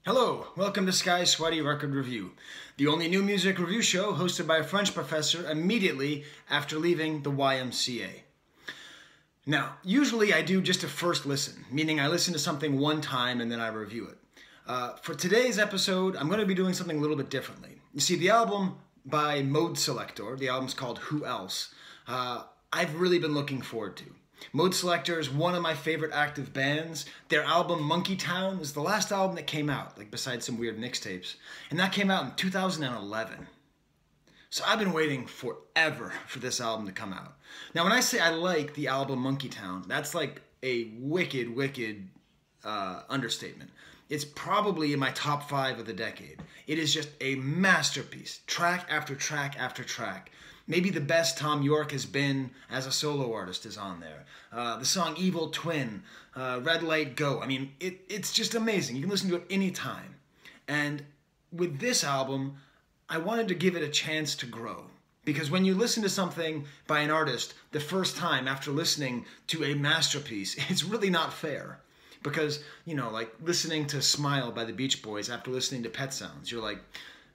Hello, welcome to Skye's Sweaty Record Review, the only new music review show hosted by a French professor immediately after leaving the YMCA. Now, usually I do just a first listen, meaning I listen to something one time and then I review it. For today's episode, I'm going to be doing something a little bit differently. You see, the album by Modeselektor, the album's called Who Else, I've really been looking forward to. Modeselektor is one of my favorite active bands. Their album Monkeytown is the last album that came out, like besides some weird mixtapes. And that came out in 2011. So I've been waiting forever for this album to come out. Now when I say I like the album Monkeytown, that's like a wicked understatement. It's probably in my top 5 of the decade. It is just a masterpiece, track after track after track. Maybe the best Tom York has been as a solo artist is on there. The song Evil Twin, Red Light Go. I mean, it's just amazing. You can listen to it anytime. And with this album, I wanted to give it a chance to grow. Because when you listen to something by an artist the first time after listening to a masterpiece, it's really not fair. Because, you know, like listening to Smile by the Beach Boys after listening to Pet Sounds, you're like,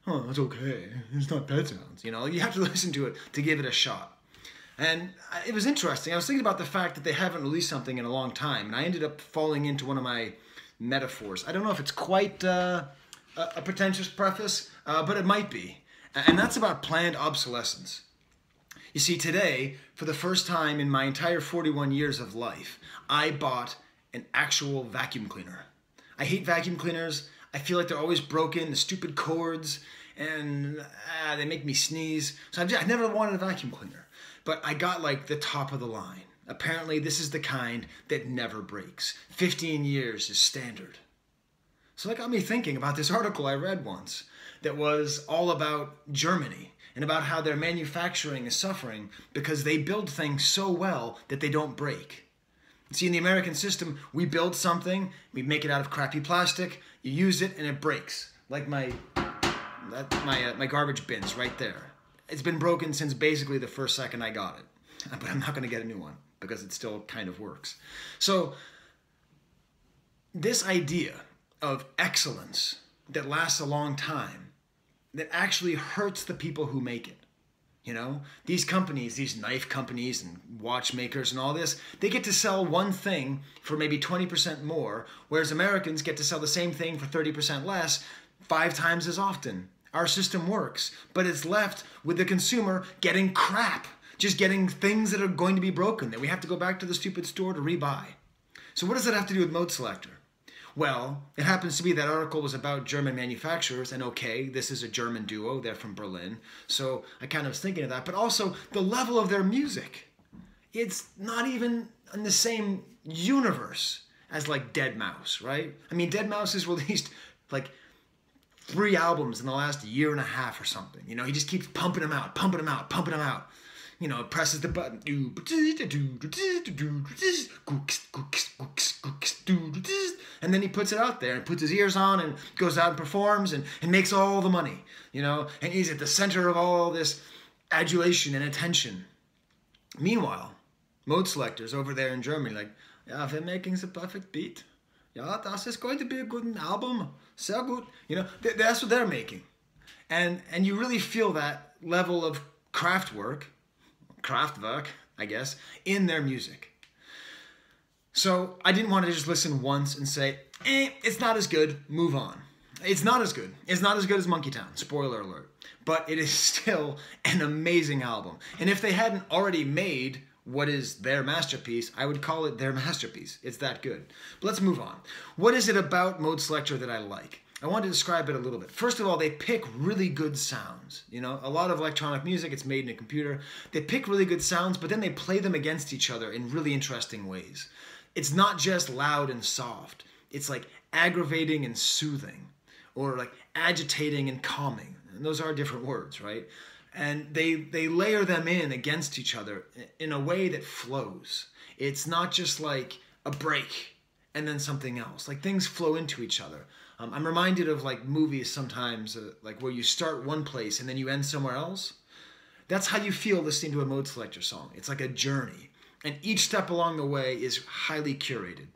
oh, it's okay. It's not Pet Sounds. You know, you have to listen to it to give it a shot. And it was interesting. I was thinking about the fact that they haven't released something in a long time, and I ended up falling into one of my metaphors. I don't know if it's quite a pretentious preface, but it might be. And that's about planned obsolescence. You see, today, for the first time in my entire 41 years of life, I bought an actual vacuum cleaner. I hate vacuum cleaners. I feel like they're always broken, the stupid cords, and they make me sneeze. So I never wanted a vacuum cleaner. But I got like the top of the line. Apparently this is the kind that never breaks. 15 years is standard. So that got me thinking about this article I read once that was all about Germany and about how their manufacturing is suffering because they build things so well that they don't break. See, in the American system, we build something, we make it out of crappy plastic, you use it, and it breaks. Like my garbage bin's right there. It's been broken since basically the first second I got it. But I'm not going to get a new one because it still kind of works. So, this idea of excellence that lasts a long time, that actually hurts the people who make it. You know, these companies, these knife companies and watchmakers and all this, they get to sell one thing for maybe 20% more, whereas Americans get to sell the same thing for 30% less 5 times as often. Our system works, but it's left with the consumer getting crap, just getting things that are going to be broken, that we have to go back to the stupid store to rebuy. So what does that have to do with Modeselektor? Well, it happens to be that article was about German manufacturers, and okay, this is a German duo, they're from Berlin, so I kind of was thinking of that, but also the level of their music. It's not even in the same universe as like Deadmau5, right? I mean, Deadmau5 has released like 3 albums in the last year and a half or something. You know, he just keeps pumping them out, pumping them out, pumping them out. You know, presses the button. And then he puts it out there and puts his ears on and goes out and performs and makes all the money. You know, and he's at the center of all this adulation and attention. Meanwhile, Modeselektor's over there in Germany like, yeah, we're making the perfect beat. Yeah, das ist going to be a good album. Sehr gut. You know, that's what they're making. And you really feel that level of craftwork, I guess, in their music. So I didn't want to just listen once and say, it's not as good, move on. It's not as good. It's not as good as Monkeytown, spoiler alert. But it is still an amazing album. And if they hadn't already made what is their masterpiece, I would call it their masterpiece. It's that good. But let's move on. What is it about Modeselektor that I like? I want to describe it a little bit. First of all, they pick really good sounds. You know, a lot of electronic music, it's made in a computer. They pick really good sounds, but then they play them against each other in really interesting ways. It's not just loud and soft. It's like aggravating and soothing, or like agitating and calming. And those are different words, right? And they layer them in against each other in a way that flows. It's not just like a break and then something else. Like things flow into each other. I'm reminded of like movies sometimes, like where you start one place and then you end somewhere else. That's how you feel listening to a Modeselektor song. It's like a journey. And each step along the way is highly curated.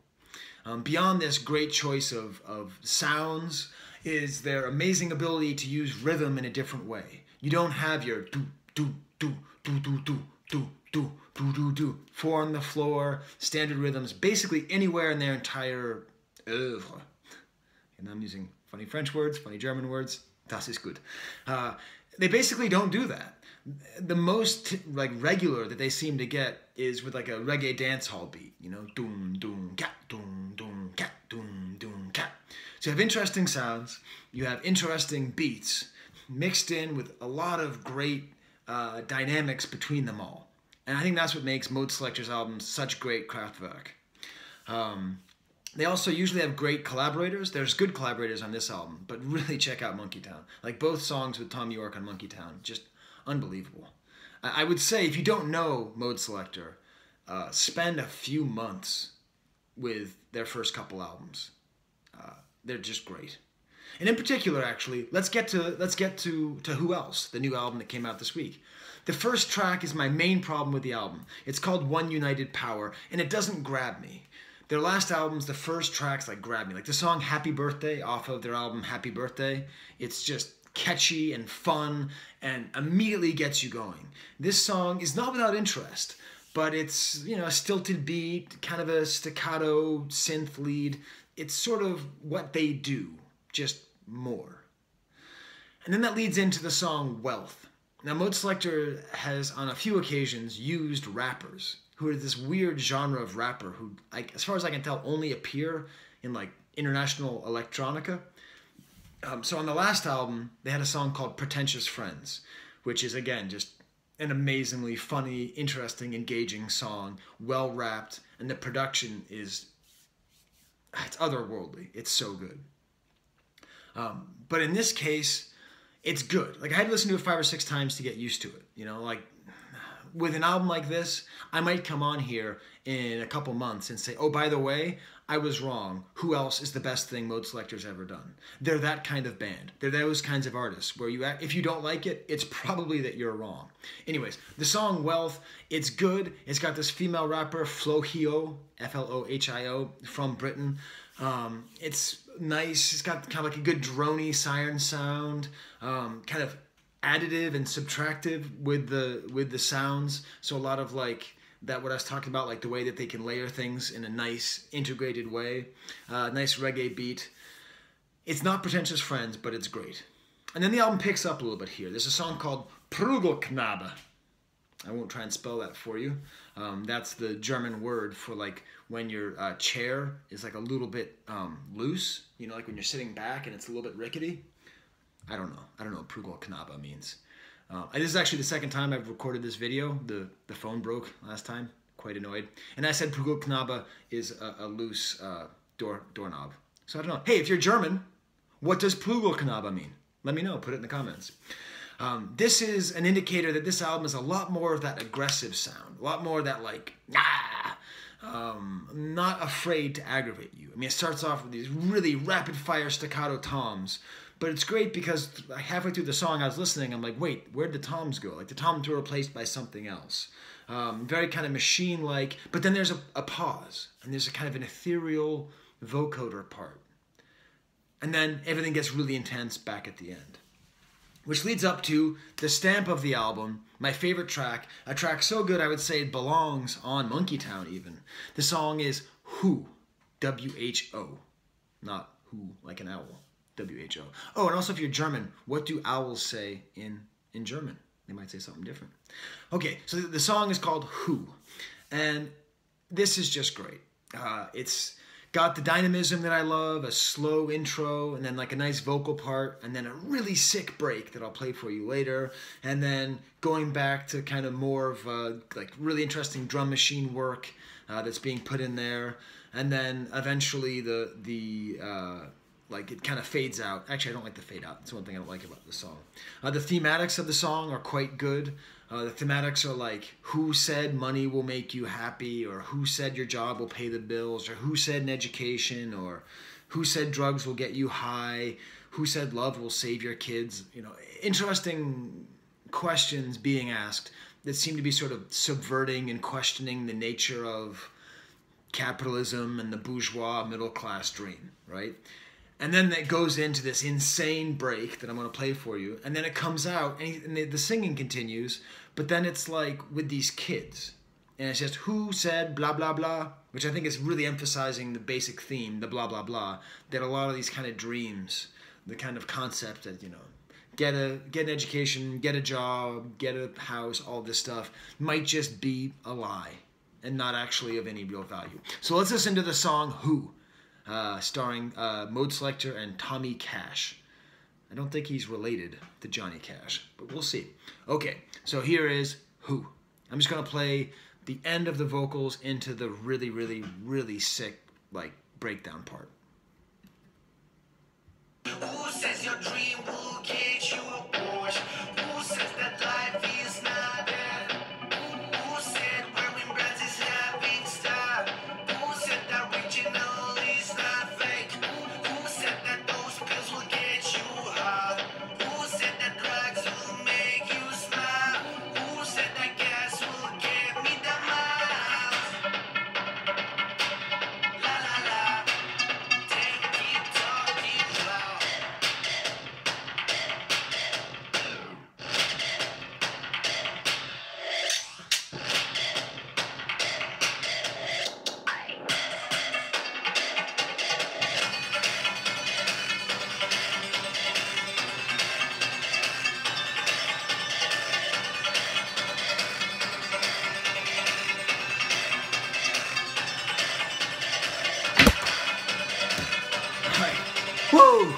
Beyond this great choice of sounds is their amazing ability to use rhythm in a different way. You don't have your do, do, do, do, do, do, do, do, do, do, do, four on the floor, standard rhythms, basically anywhere in their entire oeuvre. And I'm using funny French words, funny German words. Das ist gut. They basically don't do that. The most like regular that they seem to get is with like a reggae dance hall beat, you know, doom doom cat doom doom cat doom doom cat. So you have interesting sounds, you have interesting beats mixed in with a lot of great dynamics between them all. And I think that's what makes Modeselektor's albums such great craftwork. They also usually have great collaborators. There's good collaborators on this album, but really check out Monkeytown. Like both songs with Tom York on Monkeytown, just unbelievable. I would say if you don't know Modeselektor, spend a few months with their first couple albums. They're just great. And in particular, actually, let's get to Who Else, the new album that came out this week. The first track is my main problem with the album. It's called One United Power, and it doesn't grab me. Their last albums, the first tracks like grab me. Like the song Happy Birthday off of their album Happy Birthday. It's just catchy and fun and immediately gets you going. This song is not without interest, but it's, you know, a stilted beat, kind of a staccato synth lead. It's sort of what they do, just more. And then that leads into the song Wealth. Now Modeselektor has on a few occasions used rappers who are this weird genre of rapper who, as far as I can tell, only appear in like international electronica. So on the last album, they had a song called Pretentious Friends, which is, again, just an amazingly funny, interesting, engaging song, well-rapped, and the production is, it's otherworldly. It's so good. But in this case, it's good. Like, I had to listen to it 5 or 6 times to get used to it. You know, like, with an album like this, I might come on here in a couple months and say, oh, by the way, I was wrong. Who Else is the best thing Modeselektor's ever done? They're that kind of band. They're those kinds of artists where if you don't like it, it's probably that you're wrong. Anyways, the song Wealth, it's good. It's got this female rapper, Flohio, Flohio, from Britain. It's nice. It's got kind of like a good droney siren sound, kind of additive and subtractive with the sounds. So a lot of like that what I was talking about, like the way that they can layer things in a nice integrated way, nice reggae beat. It's not Pretentious Friends, but it's great. And then the album picks up a little bit here. There's a song called Prügelknabe. I won't try and spell that for you. That's the German word for like when your chair is like a little bit loose, you know, like when you're sitting back and it's a little bit rickety. I don't know what Prügelknabe means. This is actually the second time I've recorded this video. The phone broke last time. Quite annoyed. And I said Prügelknabe is a loose doorknob. So I don't know. Hey, if you're German, what does Prügelknabe mean? Let me know. Put it in the comments. This is an indicator that this album is a lot more of that aggressive sound. A lot more of that like, not afraid to aggravate you. I mean, it starts off with these really rapid fire staccato toms. But it's great because halfway through the song I was listening, I'm like, wait, where'd the toms go? Like the toms were replaced by something else. Very kind of machine-like, but then there's a pause, and there's a kind of an ethereal vocoder part. And then everything gets really intense back at the end. Which leads up to the stamp of the album, my favorite track, a track so good I would say it belongs on Monkeytown even. The song is Who, W-H-O, not who like an owl. W-H-O. Oh, and also if you're German, what do owls say in German? They might say something different. Okay, so the song is called Who, and this is just great. It's got the dynamism that I love, a slow intro, and then like a nice vocal part, and then a really sick break that I'll play for you later, and then going back to kind of more of like really interesting drum machine work that's being put in there, and then eventually like it kind of fades out. Actually, I don't like the fade out. That's one thing I don't like about the song. The thematics of the song are quite good. The thematics are like, who said money will make you happy, or who said your job will pay the bills, or who said an education, or who said drugs will get you high, who said love will save your kids. You know, interesting questions being asked that seem to be sort of subverting and questioning the nature of capitalism and the bourgeois middle class dream, right? And then it goes into this insane break that I'm going to play for you. And then it comes out and the singing continues, but then it's like with these kids. And it's just who said blah, blah, blah, which I think is really emphasizing the basic theme, the blah, blah, blah, that a lot of these kind of dreams, the kind of concept that, you know, get an education, get a job, get a house, all this stuff, might just be a lie and not actually of any real value. So let's listen to the song Who, starring Modeselektor and Tommy Cash. I don't think he's related to Johnny Cash, but we'll see. Okay, so here is Who. I'm just going to play the end of the vocals into the really, really, really sick, like, breakdown part. Who says your dream will get you a Porsche? Who says that life is not there? Who said wearing brands is having style? Who said that original is not fake? Who said that those pills will get you high? Who said that drugs will make you smile? Who said that gas will get me the miles? La la la, keep talking loud. Whoa!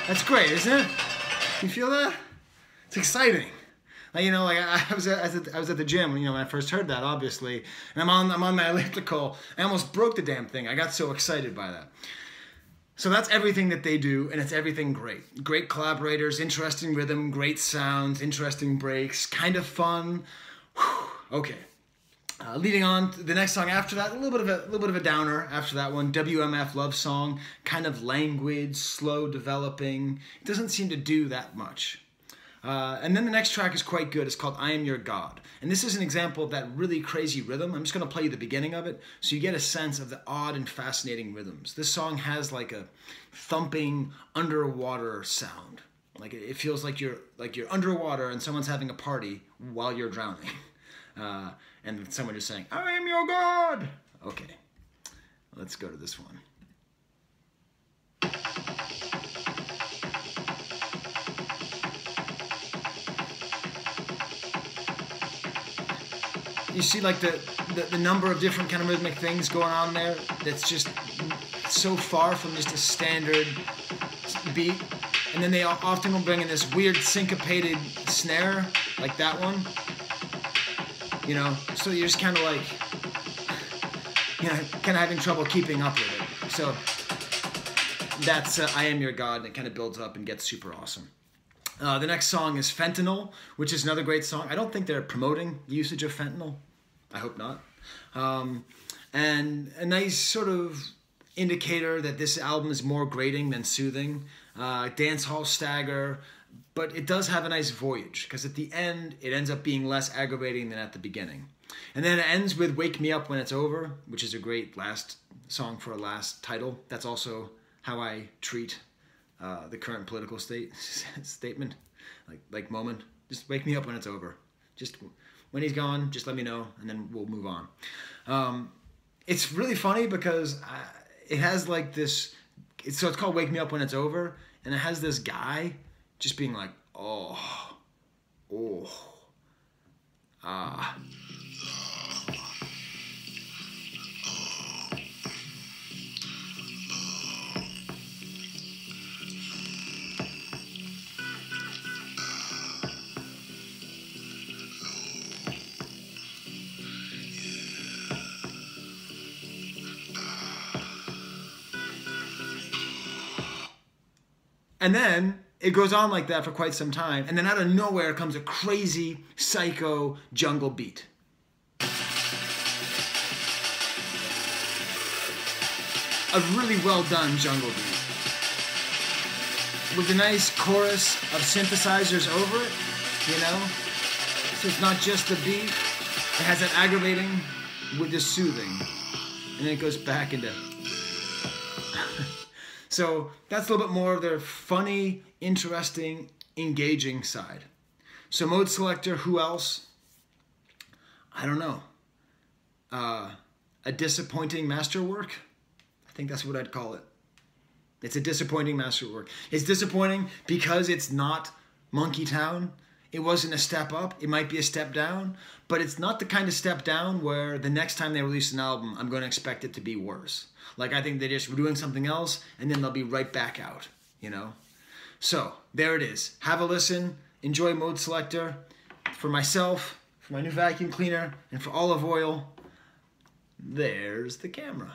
That's great, isn't it? You feel that? It's exciting. Like, you know, like I was at the gym, you know, when I first heard that, obviously, and I'm on my elliptical. I almost broke the damn thing. I got so excited by that. So that's everything that they do, and it's everything great. Great collaborators, interesting rhythm, great sounds, interesting breaks, kind of fun. Whew. Okay. Leading on to the next song after that, a little bit of a downer after that one. WMF Love Song, kind of languid, slow developing. It doesn't seem to do that much. And then the next track is quite good. It's called I Am Your God. And this is an example of that really crazy rhythm. I'm just going to play you the beginning of it so you get a sense of the odd and fascinating rhythms. This song has like a thumping underwater sound. Like it feels like you're underwater and someone's having a party while you're drowning. And someone just saying, I am your God. Okay, let's go to this one. You see like the number of different kind of rhythmic things going on there that's just so far from just a standard beat. And then they often will bring in this weird syncopated snare, like that one. You know, so you're just kind of like, you know, kind of having trouble keeping up with it. So that's I Am Your God, and it kind of builds up and gets super awesome. The next song is Fentanyl, which is another great song. I don't think they're promoting the usage of fentanyl. I hope not. And a nice sort of indicator that this album is more grating than soothing. Dance hall stagger. But it does have a nice voyage, because at the end, it ends up being less aggravating than at the beginning. And then it ends with Wake Me Up When It's Over, which is a great last song for a last title. That's also how I treat the current political statement, like moment. Just wake me up when it's over. Just when he's gone, just let me know, and then we'll move on. It's really funny because it has like this, so it's called Wake Me Up When It's Over, and it has this guy just being like, oh, ah. And then it goes on like that for quite some time, and then out of nowhere comes a crazy, psycho jungle beat. A really well done jungle beat. With a nice chorus of synthesizers over it, you know? So it's not just the beat, it has that aggravating with the soothing. and then it goes back into... So that's a little bit more of their funny, interesting, engaging side. So Modeselektor, who else? I don't know. A disappointing masterwork? I think that's what I'd call it. It's a disappointing masterwork. It's disappointing because it's not Monkeytown. It wasn't a step up. It might be a step down, but it's not the kind of step down where the next time they release an album, I'm going to expect it to be worse. Like, I think they're just doing something else, and then they'll be right back out, you know? So, there it is. Have a listen. Enjoy Modeselektor. For myself, for my new vacuum cleaner, and for olive oil, there's the camera.